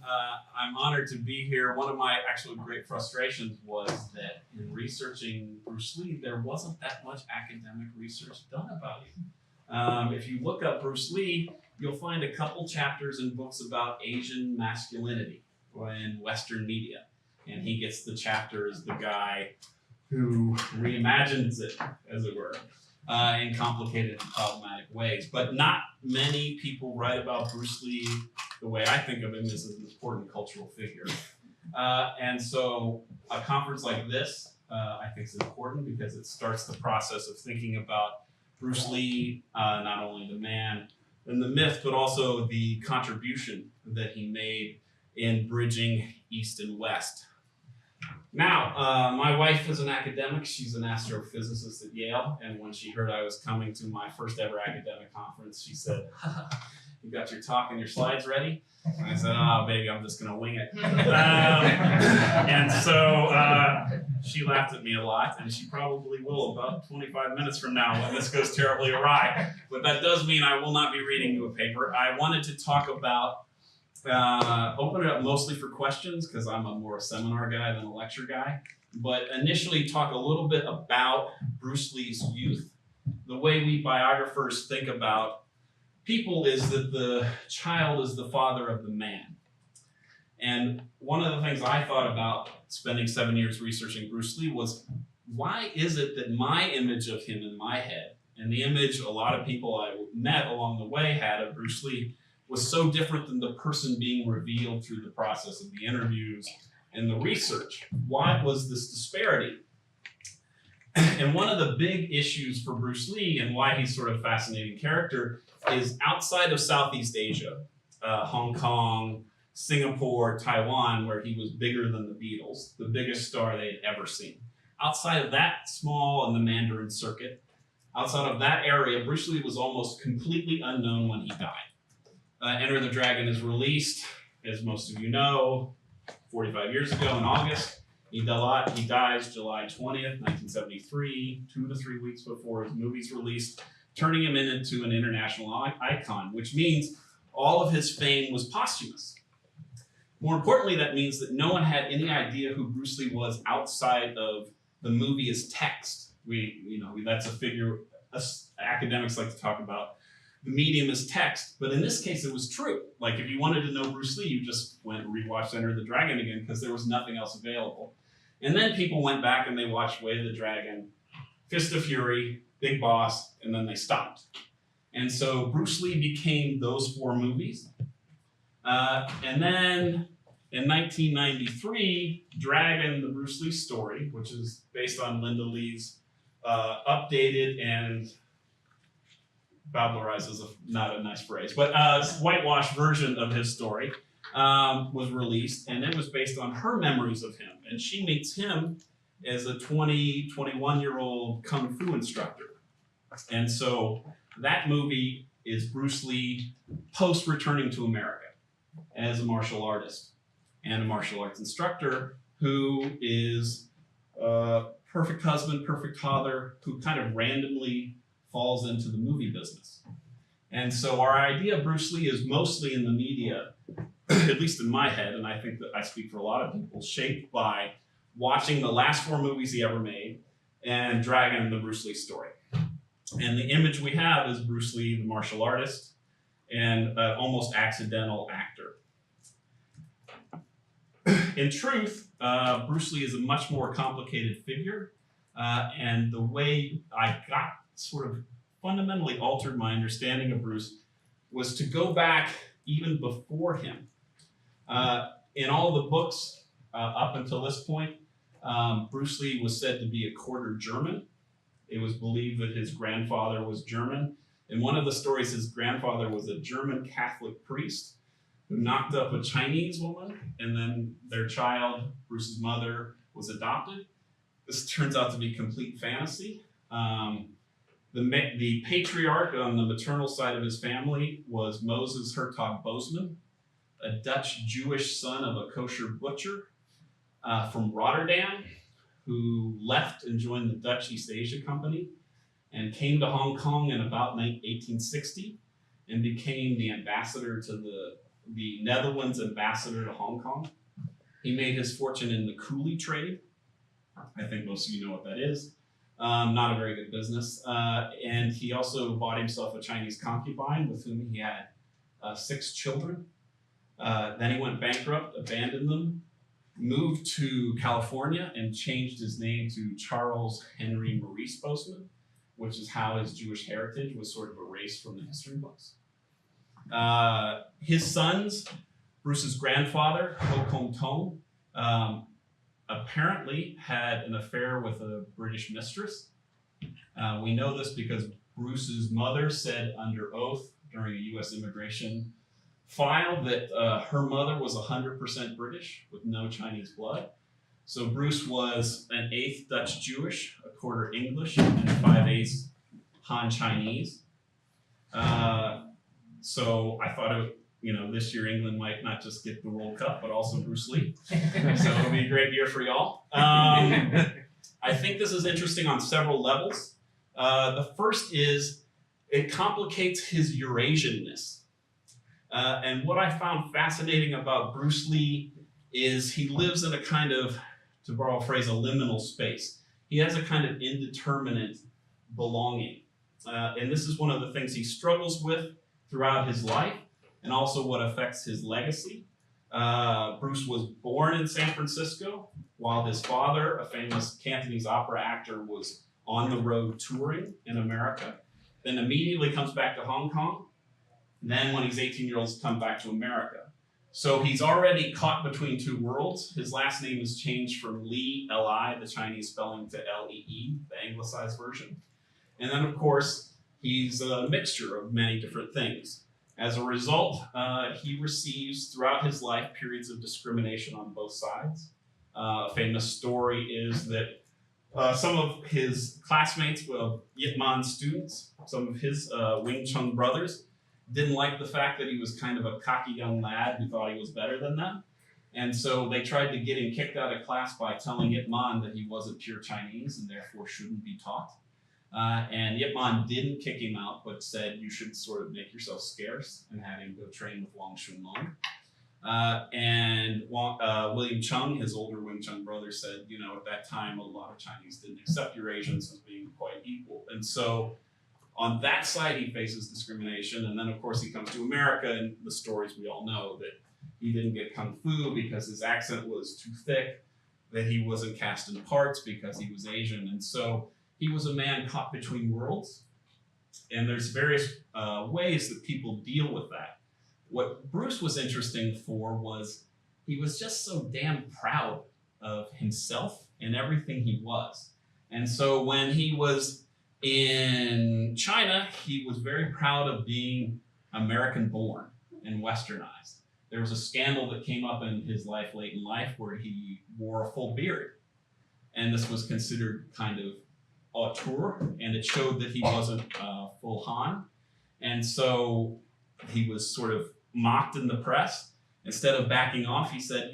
I'm honored to be here. One of my actual great frustrations was that in researching Bruce Lee, there wasn't that much academic research done about him. If you look up Bruce Lee, you'll find a couple chapters in books about Asian masculinity in Western media. And he gets the chapter as the guy who reimagines it, as it were, in complicated and problematic ways. But not many people write about Bruce Lee the way I think of him as an important cultural figure. And so a conference like this, I think is important because it starts the process of thinking about Bruce Lee, not only the man and the myth, but also the contribution that he made in bridging East and West. Now, my wife is an academic. She's an astrophysicist at Yale. And when she heard I was coming to my first ever academic conference, she said, "You got your talk and your slides ready?" And I said, "Oh, baby, I'm just going to wing it." And so she laughed at me a lot, and she probably will about 25 minutes from now when this goes terribly awry. But that does mean I will not be reading you a paper. I wanted to talk about open it up mostly for questions because I'm more a seminar guy than a lecture guy, but initially talk a little bit about Bruce Lee's youth. The way we biographers think about people is that the child is the father of the man. And one of the things I thought about spending 7 years researching Bruce Lee was, why is it that my image of him in my head, and the image a lot of people I met along the way had of Bruce Lee, was so different than the person being revealed through the process of the interviews and the research? Why was this disparity? And one of the big issues for Bruce Lee and why he's sort of a fascinating character is outside of Southeast Asia, Hong Kong, Singapore, Taiwan, where he was bigger than the Beatles, the biggest star they had ever seen. Outside of that small and the Mandarin circuit, outside of that area, Bruce Lee was almost completely unknown when he died. Enter the Dragon is released, as most of you know, 45 years ago in August. He dies July 20th, 1973, 2 to 3 weeks before his movie's released, turning him into an international icon, which means all of his fame was posthumous. More importantly, that means that no one had any idea who Bruce Lee was outside of the movie as text. That's a figure us academics like to talk about. The medium is text, but in this case, it was true. Like if you wanted to know Bruce Lee, you just went and rewatched Enter the Dragon again because there was nothing else available. And then people went back and they watched Way of the Dragon, Fist of Fury, Big Boss, and then they stopped. And so Bruce Lee became those 4 movies. And then in 1993, Dragon, the Bruce Lee story, which is based on Linda Lee's updated and Bablerized is not a nice phrase, but whitewashed version of his story was released, and it was based on her memories of him. And she meets him as a 21-year-old kung fu instructor. And so that movie is Bruce Lee post-returning to America as a martial artist and a martial arts instructor who is a perfect husband, perfect father, who kind of randomly falls into the movie business. And so our idea of Bruce Lee is mostly in the media, at least in my head, and I think that I speak for a lot of people, shaped by watching the last 4 movies he ever made and Dragon and the Bruce Lee story. And the image we have is Bruce Lee, the martial artist, and an almost accidental actor. In truth, Bruce Lee is a much more complicated figure, and the way I got sort of fundamentally altered my understanding of Bruce was to go back even before him. In all the books up until this point, Bruce Lee was said to be a quarter German. It was believed that his grandfather was German. In one of the stories, his grandfather was a German Catholic priest who knocked up a Chinese woman, and then their child, Bruce's mother, was adopted. This turns out to be complete fantasy. The patriarch on the maternal side of his family was Moses Hertog Bosman, a Dutch Jewish son of a kosher butcher from Rotterdam, who left and joined the Dutch East Asia Company and came to Hong Kong in about 1860 and became the ambassador to the the Netherlands ambassador to Hong Kong. He made his fortune in the coolie trade. I think most of you know what that is. Not a very good business. And he also bought himself a Chinese concubine with whom he had 6 children. Then he went bankrupt, abandoned them, moved to California, and changed his name to Charles Henry Maurice Boesman, which is how his Jewish heritage was sort of erased from the history books. His sons, Bruce's grandfather, Ho Kong Tong, apparently had an affair with a British mistress. We know this because Bruce's mother said under oath during a U.S. immigration file that her mother was 100% British with no Chinese blood. So Bruce was an 1/8 Dutch Jewish, a 1/4 English, and 5/8 Han Chinese. So I thought this year England might not just get the World Cup, but also Bruce Lee. So it'll be a great year for y'all. I think this is interesting on several levels. The first is it complicates his Eurasianness. And what I found fascinating about Bruce Lee is he lives in a kind of, to borrow a phrase, a liminal space. He has a kind of indeterminate belonging. And this is one of the things he struggles with throughout his life, and also what affects his legacy. Bruce was born in San Francisco, while his father, a famous Cantonese opera actor, was on the road touring in America. Then immediately comes back to Hong Kong. And then when he's 18 years old, comes back to America. So he's already caught between 2 worlds. His last name is changed from Lee, L-I, the Chinese spelling, to L-E-E, the anglicized version. And then, of course, he's a mixture of many different things. As a result, he receives throughout his life periods of discrimination on both sides. A famous story is that some of his classmates, Yip Man students, some of his Wing Chun brothers, didn't like the fact that he was kind of a cocky young lad who thought he was better than them. And so they tried to get him kicked out of class by telling Yip Man that he wasn't pure Chinese and therefore shouldn't be taught. And Yip Man didn't kick him out, but said you should sort of make yourself scarce and had him go train with Wang Shunlong. And William Chung, his older Wing Chun brother, said, at that time, a lot of Chinese didn't accept Eurasians as being quite equal. And so on that side, he faces discrimination. And then, of course, he comes to America, and the stories we all know that he didn't get Kung Fu because his accent was too thick, that he wasn't cast in parts because he was Asian. And so he was a man caught between worlds. And there's various ways that people deal with that. What Bruce was interesting for was he was just so damn proud of himself and everything he was. And so when he was in China, he was very proud of being American-born and Westernized. There was a scandal that came up in his life late in life where he wore a full beard. And this was considered kind of auteur, and it showed that he wasn't full Han. And so he was sort of mocked in the press. Instead of backing off, he said,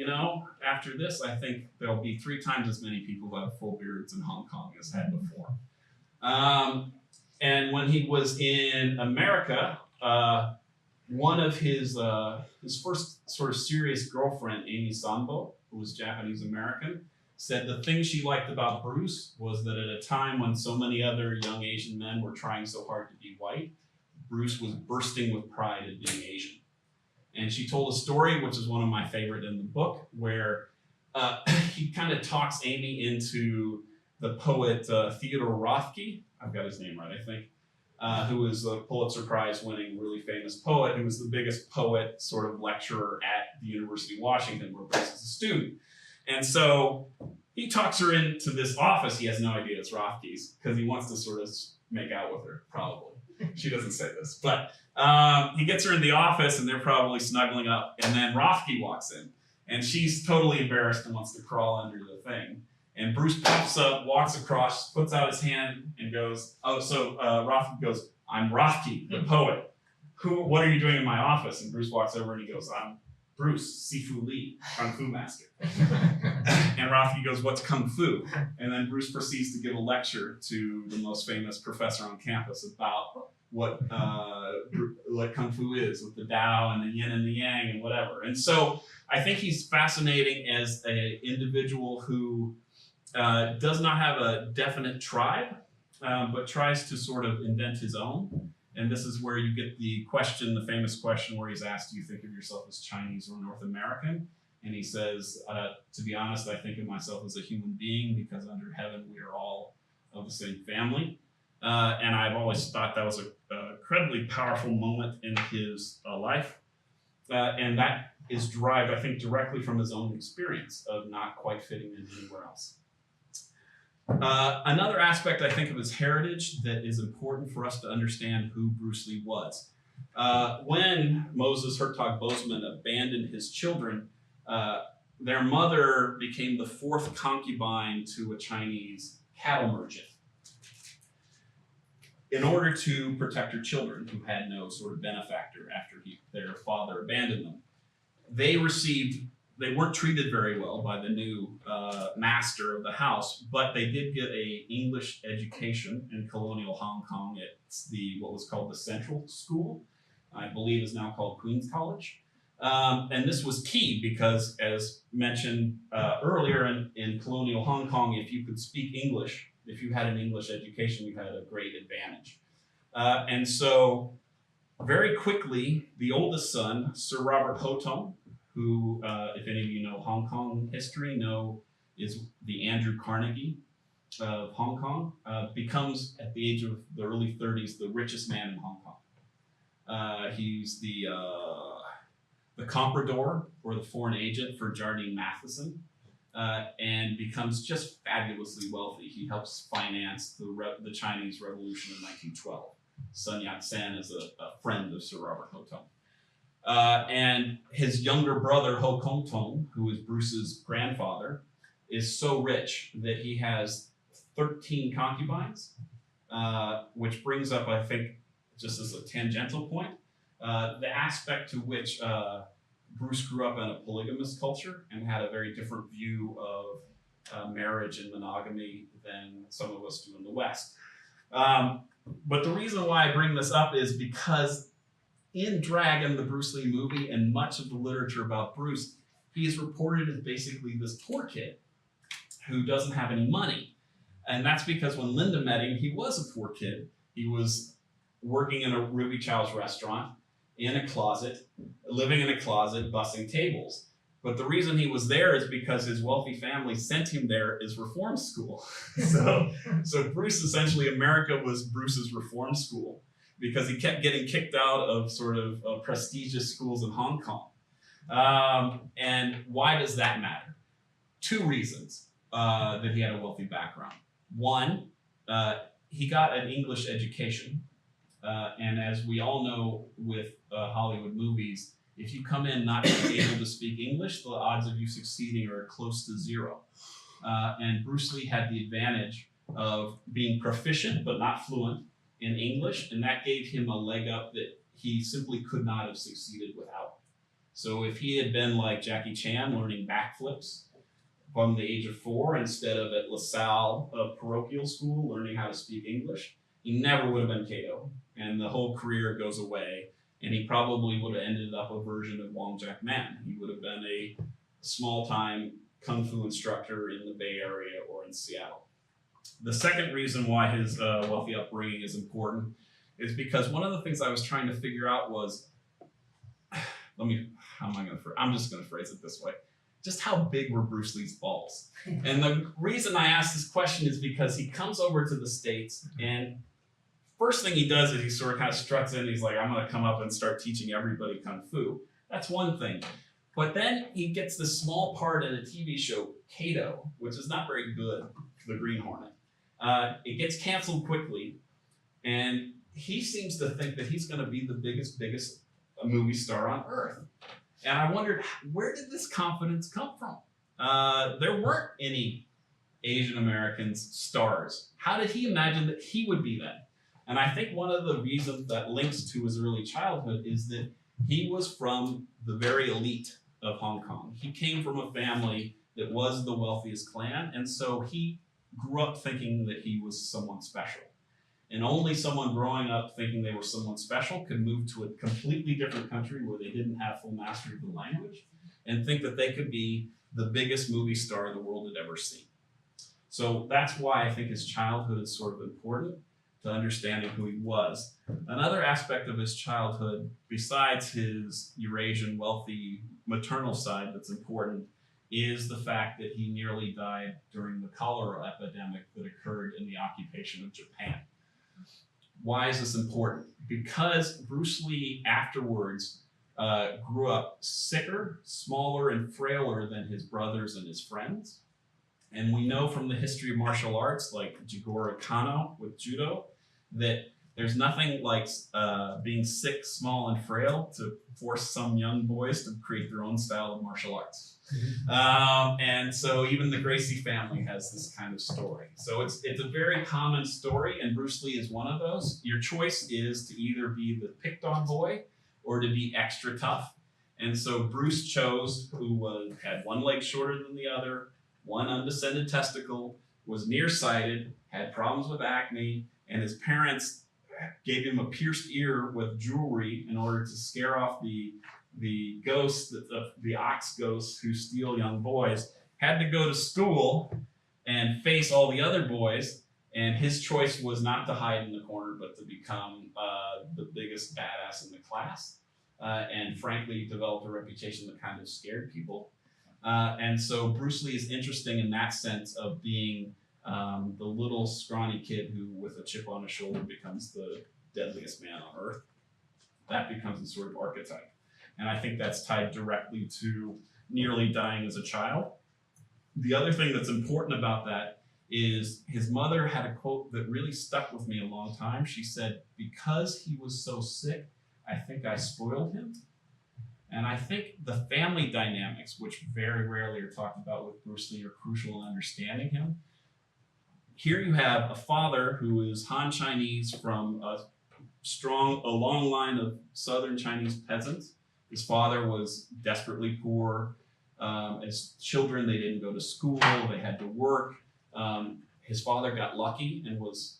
after this, I think there'll be 3 times as many people who have full beards in Hong Kong as had before. And when he was in America, one of his first sort of serious girlfriend, Amy Sambo, who was Japanese-American, said the thing she liked about Bruce was that at a time when so many other young Asian men were trying so hard to be white, Bruce was bursting with pride at being Asian. And she told a story, which is one of my favorite in the book, where he kind of talks Amy into the poet Theodore Rothke, I've got his name right, I think, who is a Pulitzer Prize winning, really famous poet, who was the biggest poet sort of lecturer at the University of Washington, where Bruce is a student. And so he talks her into this office. He has no idea it's Rothke's because he wants to sort of make out with her, probably. She doesn't say this, but he gets her in the office and they're probably snuggling up. And then Rothke walks in and she's totally embarrassed and wants to crawl under the thing. And Bruce pops up, walks across, puts out his hand and goes, Rothke goes, "I'm Rothke, the poet. What are you doing in my office?" And Bruce walks over and he goes, "I'm Bruce, Sifu Lee, Kung Fu master." And Rothke goes, "What's Kung Fu?" And then Bruce proceeds to give a lecture to the most famous professor on campus about what Kung Fu is, with the Tao and the Yin and the Yang and whatever. And so I think he's fascinating as an individual who does not have a definite tribe, but tries to sort of invent his own. And this is where you get the question, the famous question where he's asked, do you think of yourself as Chinese or North American? And he says, to be honest, I think of myself as a human being because under heaven we are all of the same family. And I've always thought that was an incredibly powerful moment in his life. And that is derived, I think, directly from his own experience of not quite fitting in anywhere else. Another aspect, I think, of his heritage that is important for us to understand who Bruce Lee was. When Moses Hertog Boseman abandoned his children, their mother became the fourth concubine to a Chinese cattle merchant in order to protect her children, who had no sort of benefactor after their father abandoned them. They weren't treated very well by the new master of the house, but they did get an English education in colonial Hong Kong. It's what was called the Central School, I believe is now called Queen's College. And this was key because, as mentioned earlier, in colonial Hong Kong, if you could speak English, if you had an English education, you had a great advantage. And so very quickly, the oldest son, Sir Robert Ho Tong, who, if any of you know Hong Kong history, is the Andrew Carnegie of Hong Kong, becomes, at the age of the early 30s, the richest man in Hong Kong. He's the comprador, or the foreign agent, for Jardine Matheson, and becomes just fabulously wealthy. He helps finance the Chinese Revolution in 1912. Sun Yat-sen is a friend of Sir Robert Ho Tong. And his younger brother, Ho Kong Tong, who is Bruce's grandfather, is so rich that he has 13 concubines, which brings up, I think, just as a tangential point, the aspect to which Bruce grew up in a polygamous culture and had a very different view of marriage and monogamy than some of us do in the West. But the reason why I bring this up is because in Dragon, the Bruce Lee movie, and much of the literature about Bruce, he is reported as basically this poor kid who doesn't have any money. And that's because when Linda met him, he was a poor kid. He was working in a Ruby Chow's restaurant, in a closet, living in a closet, bussing tables. But the reason he was there is because his wealthy family sent him there as reform school. So Bruce, essentially, America was Bruce's reform school, because he kept getting kicked out of sort of prestigious schools in Hong Kong. And why does that matter? Two reasons that he had a wealthy background. One, he got an English education. And as we all know with Hollywood movies, if you come in not able to speak English, the odds of you succeeding are close to zero. And Bruce Lee had the advantage of being proficient but not fluent in English, and that gave him a leg up that he simply could not have succeeded without. So if he had been like Jackie Chan, learning backflips from the age of 4 instead of at LaSalle parochial school, learning how to speak English, he never would have been Kato, and the whole career goes away, and he probably would have ended up a version of Wong Jack Man. He would have been a small-time Kung Fu instructor in the Bay Area or in Seattle. The second reason why his wealthy upbringing is important is because one of the things I was trying to figure out was, I'm just going to phrase it this way. Just how big were Bruce Lee's balls? And the reason I ask this question is because he comes over to the States, and first thing he does is he sort of kind of struts in. He's like, I'm going to come up and start teaching everybody Kung Fu. That's one thing. But then he gets this small part in a TV show, Kato, which is not very good, The Green Hornet. It gets canceled quickly, and he seems to think that he's going to be the biggest movie star on earth. And I wondered, where did this confidence come from? There weren't any Asian Americans stars. How did he imagine that he would be that? And I think one of the reasons that links to his early childhood is that he was from the very elite of Hong Kong. He came from a family that was the wealthiest clan, and so he grew up thinking that he was someone special. And only someone growing up thinking they were someone special could move to a completely different country where they didn't have full mastery of the language and think that they could be the biggest movie star the world had ever seen. So that's why I think his childhood is sort of important to understanding who he was. Another aspect of his childhood, besides his Eurasian wealthy maternal side that's important, is the fact that he nearly died during the cholera epidemic that occurred in the occupation of Japan. Why is this important? Because Bruce Lee afterwards grew up sicker, smaller, and frailer than his brothers and his friends. And we know from the history of martial arts, like Jigoro Kano with judo, that there's nothing like being sick, small, and frail to force some young boys to create their own style of martial arts. And so even the Gracie family has this kind of story. So it's a very common story, and Bruce Lee is one of those. Your choice is to either be the picked on boy or to be extra tough. And so Bruce chose who had one leg shorter than the other, one undescended testicle, was nearsighted, had problems with acne, and his parents gave him a pierced ear with jewelry in order to scare off the ghosts, the ox ghosts who steal young boys. Had to go to school and face all the other boys, and his choice was not to hide in the corner, but to become the biggest badass in the class, and frankly developed a reputation that kind of scared people. And so Bruce Lee is interesting in that sense of being the little scrawny kid who, with a chip on his shoulder, becomes the deadliest man on earth. That becomes a sort of archetype. And I think that's tied directly to nearly dying as a child. The other thing that's important about that is his mother had a quote that really stuck with me a long time. She said, "Because he was so sick, I think I spoiled him." And I think the family dynamics, which very rarely are talked about with Bruce Lee, are crucial in understanding him. Here you have a father who is Han Chinese from a long line of Southern Chinese peasants. His father was desperately poor. As children, they didn't go to school, they had to work. His father got lucky and was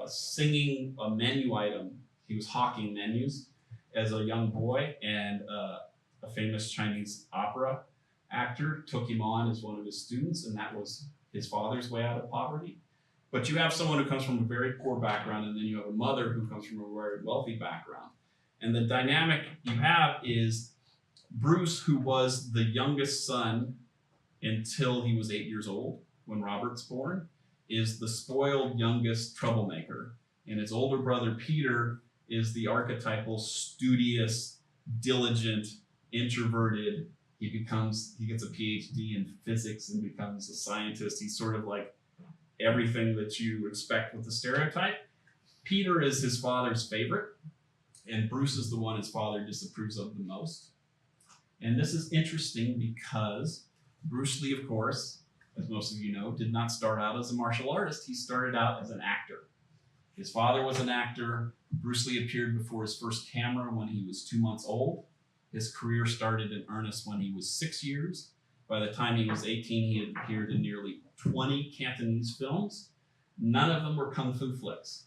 singing a menu item. He was hawking menus as a young boy, and a famous Chinese opera actor took him on as one of his students, and that was his father's way out of poverty. But you have someone who comes from a very poor background, and then you have a mother who comes from a very wealthy background. And the dynamic you have is Bruce, who was the youngest son until he was 8 years old when Robert's born, is the spoiled youngest troublemaker. And his older brother, Peter, is the archetypal studious, diligent, introverted. He gets a PhD in physics and becomes a scientist. He's sort of like everything that you expect with the stereotype. Peter is his father's favorite, and Bruce is the one his father disapproves of the most. And this is interesting because Bruce Lee, of course, as most of you know, did not start out as a martial artist. He started out as an actor. His father was an actor. Bruce Lee appeared before his first camera when he was 2 months old. His career started in earnest when he was 6 years. By the time he was 18, he had appeared in nearly 20 Cantonese films. None of them were kung fu flicks.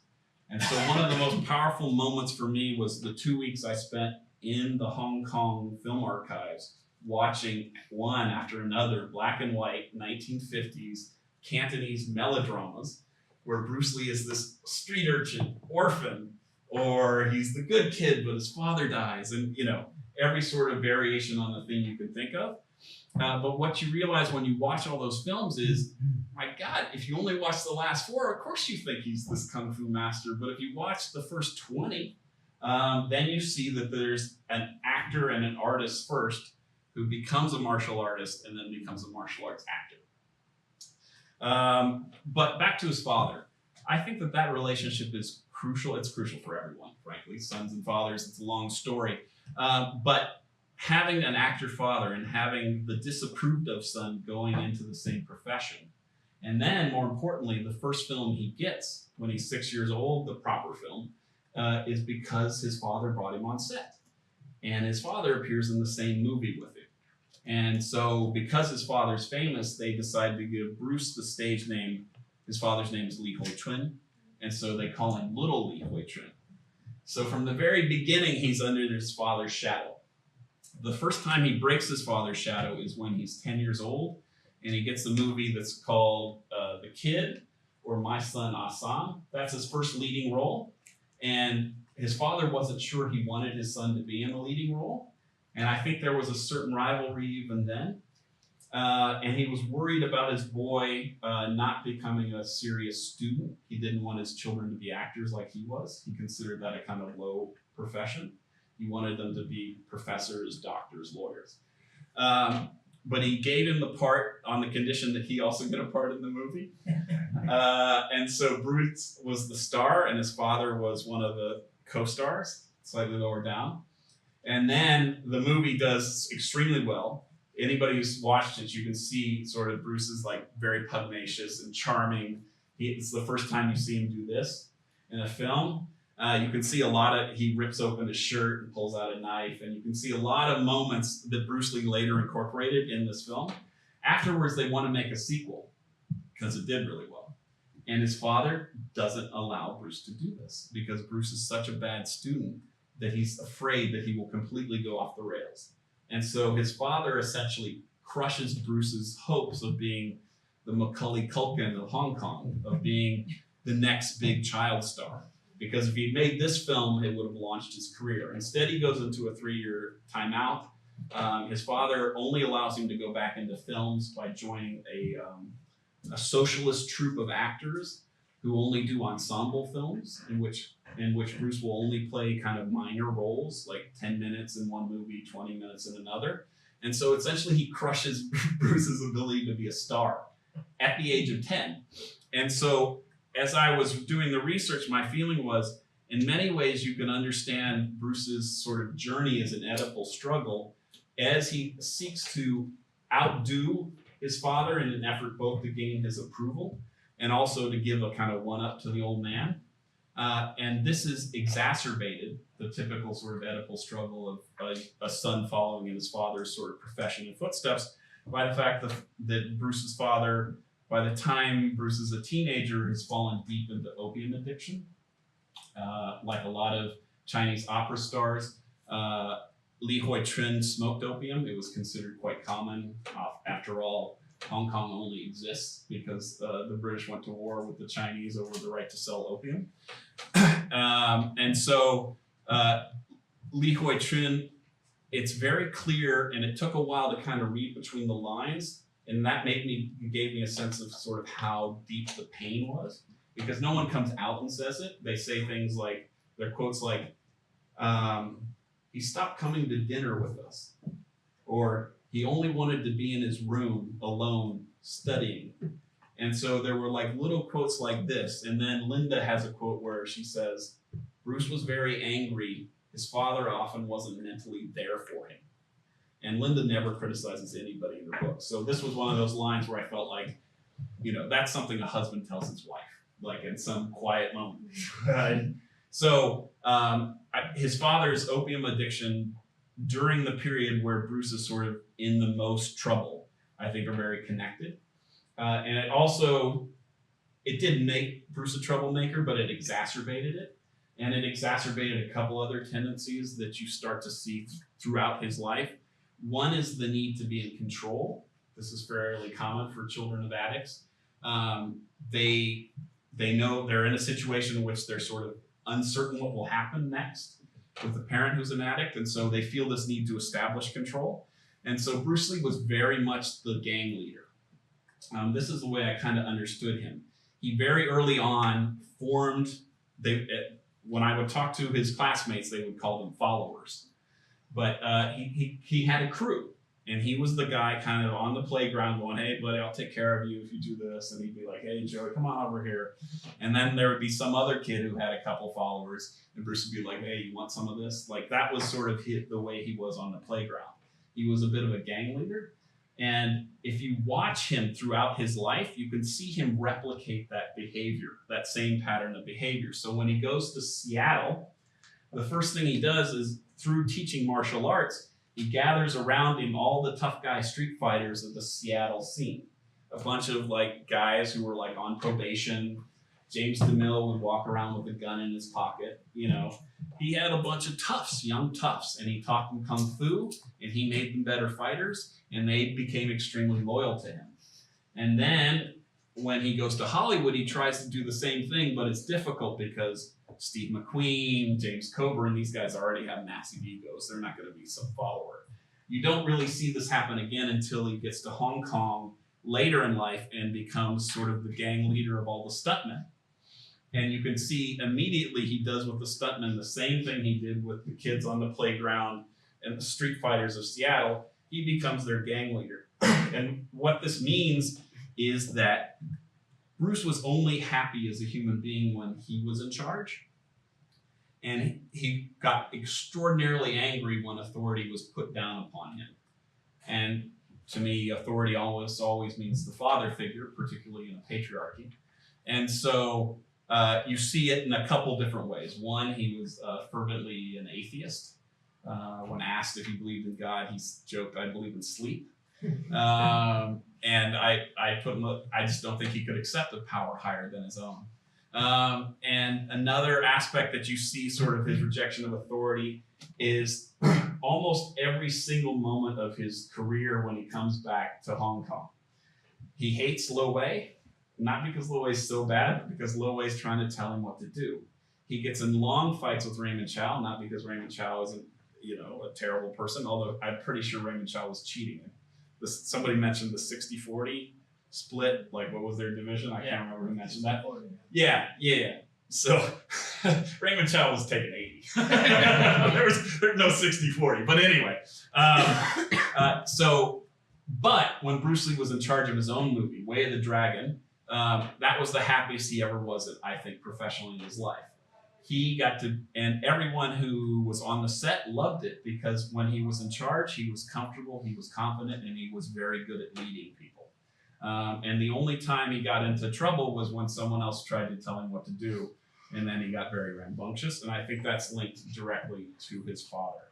And so one of the most powerful moments for me was the 2 weeks I spent in the Hong Kong film archives watching one after another black and white 1950s Cantonese melodramas where Bruce Lee is this street urchin, orphan, or he's the good kid but his father dies, and every sort of variation on the thing you can think of. But what you realize when you watch all those films is, my God, if you only watch the last 4, of course you think he's this kung fu master. But if you watch the first 20, then you see that there's an actor and an artist first who becomes a martial artist and then becomes a martial arts actor. But back to his father. I think that relationship is crucial. It's crucial for everyone, frankly. Sons and fathers, it's a long story. But having an actor father and having the disapproved of son going into the same profession, and then more importantly, the first film he gets when he's 6 years old, the proper film, is because his father brought him on set. And his father appears in the same movie with him. And so because his father's famous, they decided to give Bruce the stage name. His father's name is Li Ho Chun. And so they call him Little Li Hui Chun. So from the very beginning, he's under his father's shadow. The first time he breaks his father's shadow is when he's 10 years old, and he gets a movie that's called The Kid, or My Son Assam. That's his first leading role. And his father wasn't sure he wanted his son to be in a leading role. And I think there was a certain rivalry even then. And he was worried about his boy not becoming a serious student. He didn't want his children to be actors like he was. He considered that a kind of low profession. He wanted them to be professors, doctors, lawyers. But he gave him the part on the condition that he also get a part in the movie. And so Bruce was the star, and his father was one of the co-stars, slightly lower down. And then the movie does extremely well. Anybody who's watched it, you can see sort of Bruce is like very pugnacious and charming. It's the first time you see him do this in a film. You can see he rips open his shirt and pulls out a knife, and you can see a lot of moments that Bruce Lee later incorporated in this film. Afterwards, they want to make a sequel because it did really well. And his father doesn't allow Bruce to do this because Bruce is such a bad student that he's afraid that he will completely go off the rails. And so his father essentially crushes Bruce's hopes of being the Macaulay Culkin of Hong Kong, of being the next big child star. Because if he'd made this film, it would have launched his career. Instead, he goes into a 3-year timeout. His father only allows him to go back into films by joining a socialist troupe of actors who only do ensemble films, in which Bruce will only play kind of minor roles, like 10 minutes in one movie, 20 minutes in another. And so essentially he crushes Bruce's ability to be a star at the age of 10. And so as I was doing the research, my feeling was, in many ways, you can understand Bruce's sort of journey as an Oedipal struggle as he seeks to outdo his father in an effort both to gain his approval and also to give a kind of one-up to the old man. And this is exacerbated, the typical sort of Oedipal struggle of a son following in his father's sort of profession and footsteps, by the fact that Bruce's father, by the time Bruce is a teenager, has fallen deep into opium addiction. Like a lot of Chinese opera stars, Li Hui Chun smoked opium. It was considered quite common. After all, Hong Kong only exists because the British went to war with the Chinese over the right to sell opium. And so Li Hui Chun, it's very clear, and it took a while to kind of read between the lines, and that gave me a sense of sort of how deep the pain was, because no one comes out and says it. They say things like, their quotes like, he stopped coming to dinner with us, or he only wanted to be in his room alone studying. And so there were like little quotes like this. And then Linda has a quote where she says, Bruce was very angry. His father often wasn't mentally there for him. And Linda never criticizes anybody in her book. So this was one of those lines where I felt like, that's something a husband tells his wife, like in some quiet moment. So his father's opium addiction during the period where Bruce is sort of in the most trouble, I think are very connected. And it didn't make Bruce a troublemaker, but it exacerbated it. And it exacerbated a couple other tendencies that you start to see throughout his life. One is the need to be in control. This is fairly common for children of addicts. They know they're in a situation in which they're sort of uncertain what will happen next with a parent who's an addict, and so they feel this need to establish control. And so Bruce Lee was very much the gang leader. This is the way I kind of understood him. He very early on formed, when I would talk to his classmates, they would call them followers. But he had a crew, and he was the guy kind of on the playground going, hey, buddy, I'll take care of you if you do this. And he'd be like, hey, Joey, come on over here. And then there would be some other kid who had a couple followers, and Bruce would be like, hey, you want some of this? Like, that was sort of the way he was on the playground. He was a bit of a gang leader. And if you watch him throughout his life, you can see him replicate that behavior, that same pattern of behavior. So when he goes to Seattle, the first thing he does is, through teaching martial arts, he gathers around him all the tough guy street fighters of the Seattle scene. A bunch of like guys who were like on probation, James DeMille would walk around with a gun in his pocket. He had a bunch of toughs, young toughs, and he taught them kung fu, and he made them better fighters, and they became extremely loyal to him. And then when he goes to Hollywood, he tries to do the same thing, but it's difficult because Steve McQueen, James Coburn, these guys already have massive egos. They're not going to be some follower. You don't really see this happen again until he gets to Hong Kong later in life and becomes sort of the gang leader of all the stuntmen. And you can see immediately he does with the stuntmen the same thing he did with the kids on the playground and the street fighters of Seattle. He becomes their gang leader. And what this means is that Bruce was only happy as a human being when he was in charge. And he got extraordinarily angry when authority was put down upon him. And to me, authority always means the father figure, particularly in a patriarchy. And so you see it in a couple different ways. One, he was fervently an atheist. When asked if he believed in God, he joked, "I believe in sleep." And I put him, I just don't think he could accept a power higher than his own. And another aspect that you see sort of his rejection of authority is almost every single moment of his career when he comes back to Hong Kong. He hates Lo Wei, not because Lo Wei's so bad, but because Lo Wei's trying to tell him what to do. He gets in long fights with Raymond Chow, not because Raymond Chow isn't, a terrible person, although I'm pretty sure Raymond Chow was cheating him. Somebody mentioned the 60-40 split, like what was their division? I can't remember who mentioned that. Yeah. So Raymond Chow was taking 80. There's no 60-40. But anyway, but when Bruce Lee was in charge of his own movie, Way of the Dragon, that was the happiest he ever was, I think, professionally in his life. He got to, and everyone who was on the set loved it because when he was in charge, he was comfortable, he was confident, and he was very good at leading people. And the only time he got into trouble was when someone else tried to tell him what to do, and then he got very rambunctious, and I think that's linked directly to his father.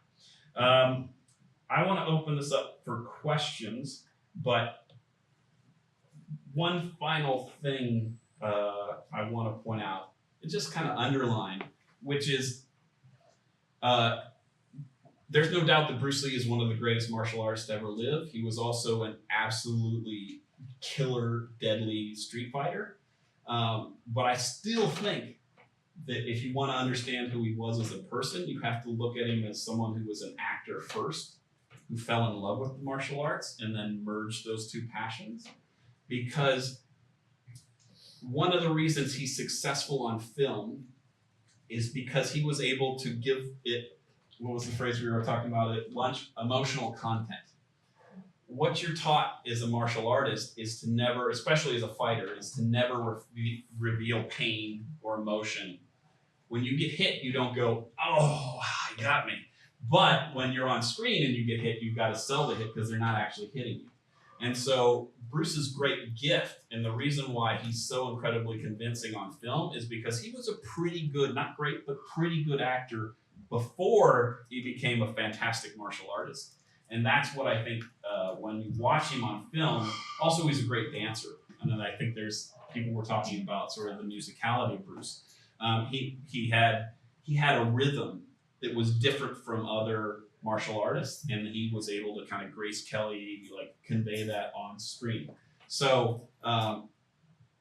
I want to open this up for questions, but one final thing I want to point out, it just kind of underline, which is there's no doubt that Bruce Lee is one of the greatest martial artists to ever live. He was also an absolutely killer, deadly street fighter. But I still think that if you want to understand who he was as a person, you have to look at him as someone who was an actor first, who fell in love with martial arts and then merged those two passions. Because one of the reasons he's successful on film is because he was able to give it, what was the phrase we were talking about at lunch? Emotional content. What you're taught as a martial artist is to never, especially as a fighter, is to never reveal pain or emotion. When you get hit, you don't go, "Oh, he got me." But when you're on screen and you get hit, you've got to sell the hit because they're not actually hitting you. And so Bruce's great gift, and the reason why he's so incredibly convincing on film, is because he was a pretty good, not great, but pretty good actor before he became a fantastic martial artist. And that's what I think when you watch him on film. Also, he's a great dancer. And then I think there's people were talking about sort of the musicality of Bruce. He had a rhythm that was different from other martial artists, and he was able to kind of Grace Kelly, like, convey that on screen. So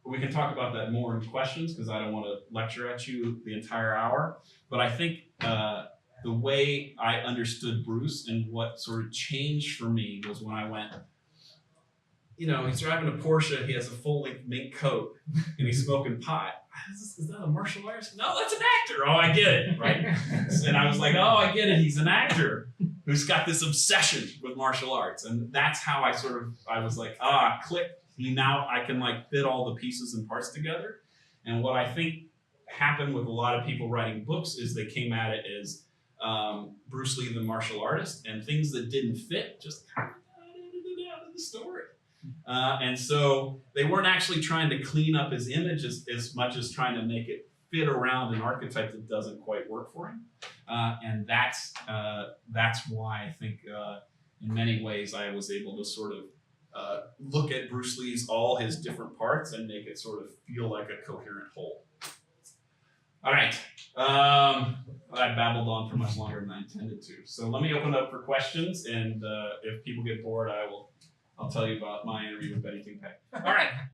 we can talk about that more in questions because I don't want to lecture at you the entire hour. But I think the way I understood Bruce and what sort of changed for me was when I went, he's driving a Porsche, he has a full-length mink coat, and he's smoking pot. Is that a martial artist? No, that's an actor. Oh, I get it, right? And I was like, oh, I get it. He's an actor who's got this obsession with martial arts. And that's how I was like, click. Now I can fit all the pieces and parts together. And what I think happened with a lot of people writing books is they came at it as Bruce Lee, the martial artist, and things that didn't fit just kind of out of the story. And so they weren't actually trying to clean up his image as much as trying to make it fit around an archetype that doesn't quite work for him. And that's why I think in many ways I was able to sort of look at Bruce Lee's all his different parts and make it sort of feel like a coherent whole. All right. I babbled on for much longer than I intended to. So let me open up for questions, and if people get bored, I'll tell you about my interview with Betty Ting Pei. All right.